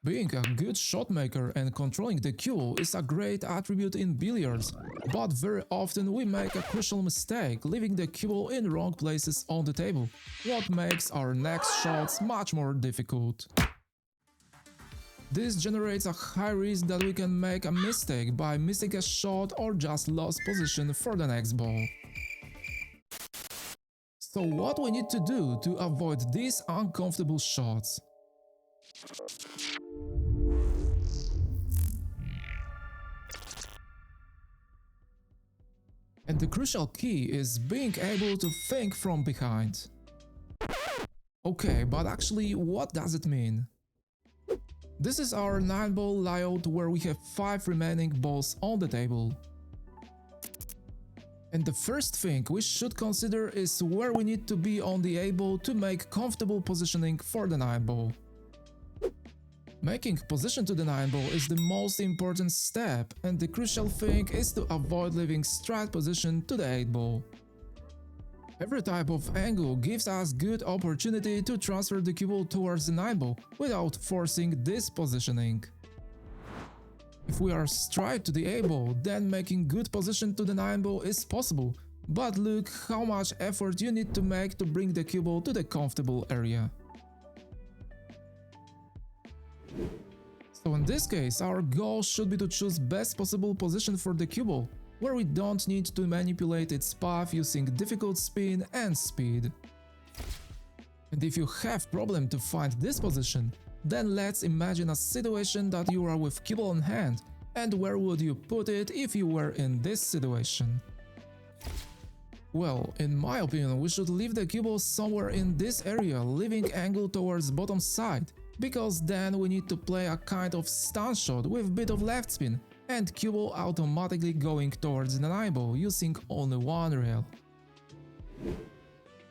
Being a good shot maker and controlling the cue is a great attribute in billiards, but very often we make a crucial mistake, leaving the cue in wrong places on the table, what makes our next shots much more difficult. This generates a high risk that we can make a mistake by missing a shot or just lost position for the next ball. So what we need to do to avoid these uncomfortable shots? And the crucial key is being able to think from behind. Okay, but actually, what does it mean? This is our 9-ball layout where we have 5 remaining balls on the table. And the first thing we should consider is where we need to be on the 8-ball to make comfortable positioning for the 9-ball. Making position to the 9-ball is the most important step, and the crucial thing is to avoid leaving straight position to the 8-ball. Every type of angle gives us good opportunity to transfer the cue ball towards the 9-ball without forcing this positioning. If we are straight to the 8-ball, then making good position to the 9-ball is possible, but look how much effort you need to make to bring the cue ball to the comfortable area. So in this case, our goal should be to choose best possible position for the cue ball, where we don't need to manipulate its path using difficult spin and speed. And if you have problem to find this position, then let's imagine a situation that you are with cue ball in hand, and where would you put it if you were in this situation? Well, in my opinion, we should leave the cue ball somewhere in this area, leaving angle towards bottom side, because then we need to play a kind of stun shot with bit of left spin, and cue ball automatically going towards the 9-ball using only one rail.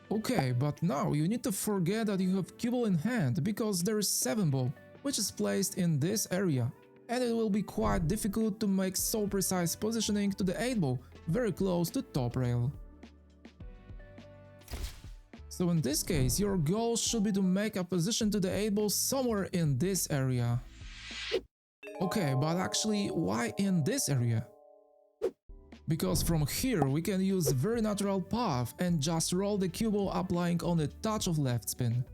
Okay, but now you need to forget that you have cue ball in hand, because there is 7-ball, which is placed in this area, and it will be quite difficult to make so precise positioning to the 8-ball very close to top rail. So in this case, your goal should be to make a position to the 8-ball somewhere in this area. Okay, but actually, why in this area? Because from here we can use very natural path and just roll the cue ball applying on a touch of left spin.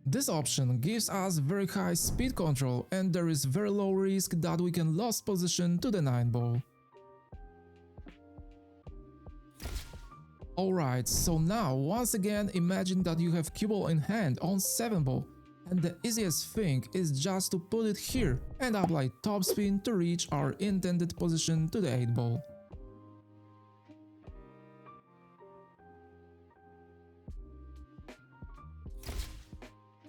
This option gives us very high speed control, and there is very low risk that we can lose position to the 9-ball. Alright, so now once again imagine that you have cue ball in hand on 7-ball, and the easiest thing is just to put it here and apply top spin to reach our intended position to the 8-ball.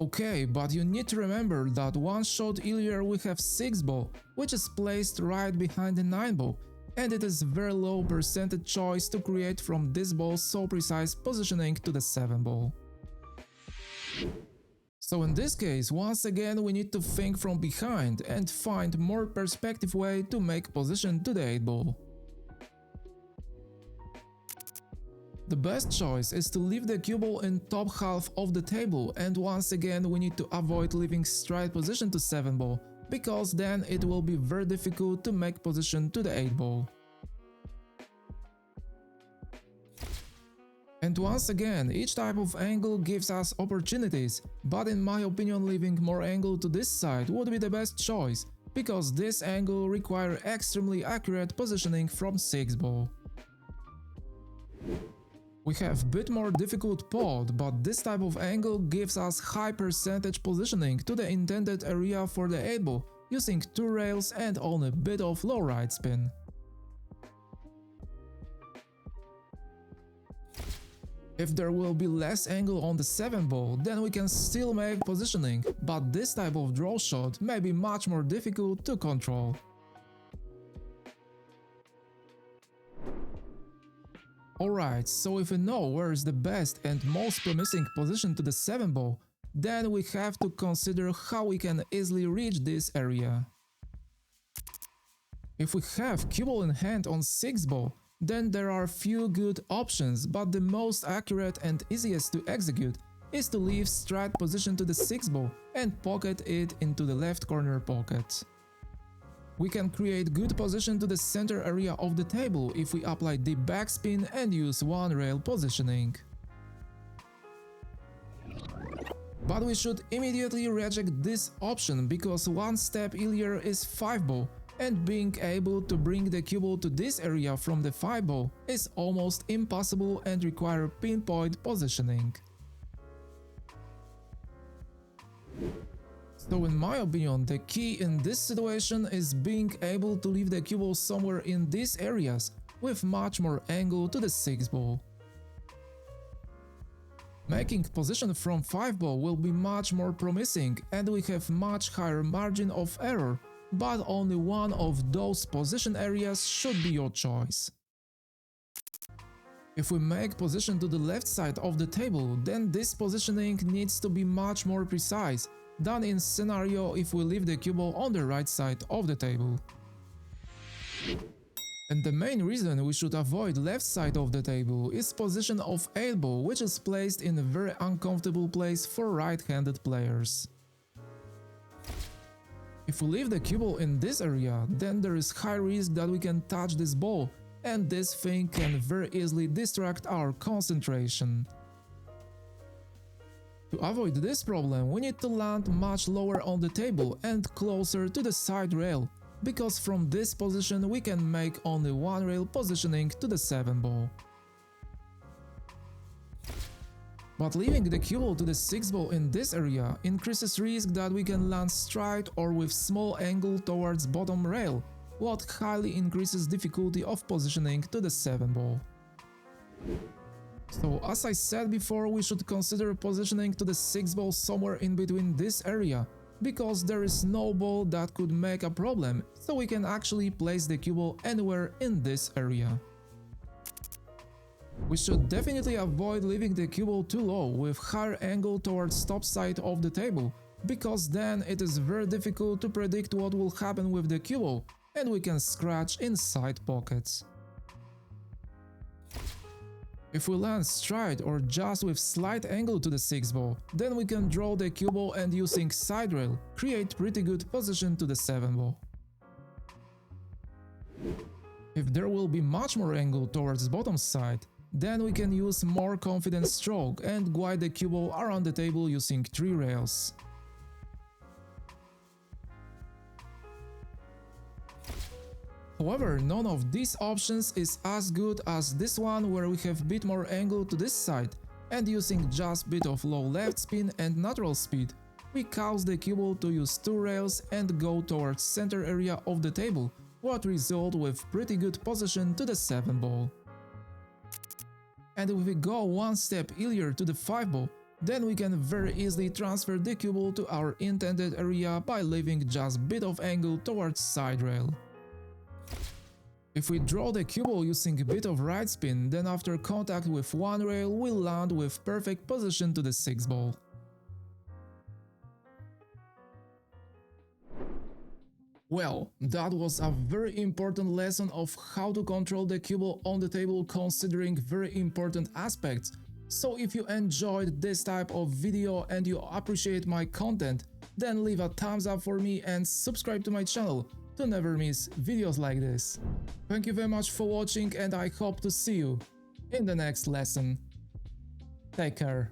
Okay, but you need to remember that one shot earlier we have 6-ball, which is placed right behind the 9-ball, and it is very low percentage choice to create from this ball so precise positioning to the 7-ball. So in this case, once again we need to think from behind and find more perspective way to make position to the 8-ball. The best choice is to leave the cue ball in top half of the table, and once again we need to avoid leaving straight position to 7-ball, because then it will be very difficult to make position to the 8-ball. And once again, each type of angle gives us opportunities, but in my opinion leaving more angle to this side would be the best choice, because this angle requires extremely accurate positioning from 6-ball. We have bit more difficult pod, but this type of angle gives us high percentage positioning to the intended area for the 8-ball, using 2 rails and only a bit of low right spin. If there will be less angle on the 7-ball, then we can still make positioning, but this type of draw shot may be much more difficult to control. Alright, so if we know where is the best and most promising position to the 7-ball, then we have to consider how we can easily reach this area. If we have cue ball in hand on 6-ball, then there are few good options, but the most accurate and easiest to execute is to leave straight position to the 6 ball and pocket it into the left corner pocket. We can create good position to the center area of the table if we apply deep backspin and use one rail positioning. But we should immediately reject this option because one step earlier is 5 ball, and being able to bring the cue ball to this area from the 5 ball is almost impossible and require pinpoint positioning. So in my opinion, the key in this situation is being able to leave the cue ball somewhere in these areas with much more angle to the 6 ball. Making position from 5 ball will be much more promising and we have much higher margin of error, but only one of those position areas should be your choice. If we make position to the left side of the table, then this positioning needs to be much more precise than in scenario if we leave the cue ball on the right side of the table. And the main reason we should avoid left side of the table is position of 8 ball, which is placed in a very uncomfortable place for right-handed players. If we leave the cue ball in this area, then there is high risk that we can touch this ball, and this thing can very easily distract our concentration. To avoid this problem, we need to land much lower on the table and closer to the side rail, because from this position we can make only one rail positioning to the 7 ball. But leaving the cue ball to the 6 ball in this area increases risk that we can land straight or with small angle towards bottom rail, what highly increases difficulty of positioning to the 7 ball. So as I said before, we should consider positioning to the 6 ball somewhere in between this area, because there is no ball that could make a problem, so we can actually place the cue ball anywhere in this area. We should definitely avoid leaving the cue ball too low with higher angle towards top side of the table, because then it is very difficult to predict what will happen with the cue ball and we can scratch inside pockets. If we land straight or just with slight angle to the 6 ball, then we can draw the cue ball and using side rail create pretty good position to the 7 ball. If there will be much more angle towards bottom side, then we can use more confident stroke and guide the cue ball around the table using 3 rails. However, none of these options is as good as this one where we have bit more angle to this side, and using just bit of low left spin and natural speed, we cause the cue ball to use 2 rails and go towards center area of the table, what result with pretty good position to the 7 ball. And if we go one step earlier to the 5 ball, then we can very easily transfer the cue ball to our intended area by leaving just bit of angle towards side rail. If we draw the cue ball using a bit of right spin, then after contact with one rail we'll land with perfect position to the 6 ball. Well, that was a very important lesson of how to control the cue ball on the table considering very important aspects. So if you enjoyed this type of video and you appreciate my content, then leave a thumbs up for me and subscribe to my channel to never miss videos like this. Thank you very much for watching and I hope to see you in the next lesson. Take care.